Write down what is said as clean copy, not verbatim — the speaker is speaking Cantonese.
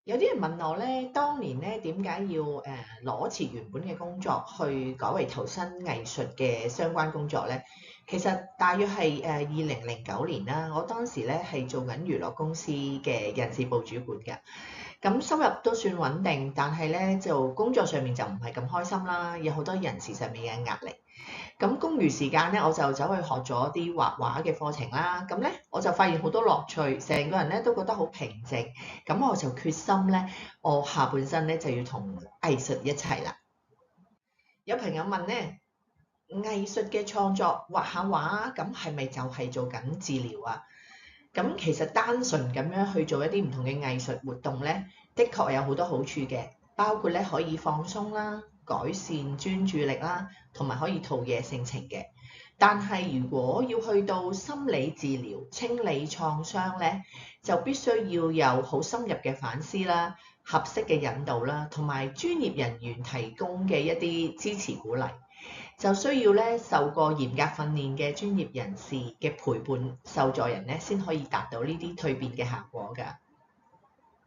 有啲人問我咧，當年咧點解要攞辭原本嘅工作去改為投身藝術嘅相關工作咧？其實大約係2009年啦，我當時咧係做緊娛樂公司嘅人事部主管嘅。咁收入都算穩定，但係咧就工作上面就唔係咁開心啦，有好多人事上面嘅壓力。咁公餘時間咧，我就走去學咗啲畫畫嘅課程啦。咁咧我就發現好多樂趣，成個人咧都覺得好平靜。咁我就決心咧，我下半生咧就要同藝術一齊啦。有朋友問咧，藝術嘅創作畫下畫，咁係咪就係做緊治療啊？咁其實單純咁樣去做一啲唔同嘅藝術活動咧，的確有好多好處嘅，包括咧可以放鬆啦、改善專注力啦，同埋可以陶冶性情嘅。但係如果要去到心理治療、清理創傷咧，就必須要有好深入嘅反思啦、合適嘅引導啦，同埋專業人員提供嘅一啲支持鼓勵。就需要咧受過嚴格訓練嘅專業人士嘅陪伴，受助人咧先可以達到呢啲蛻變嘅效果㗎。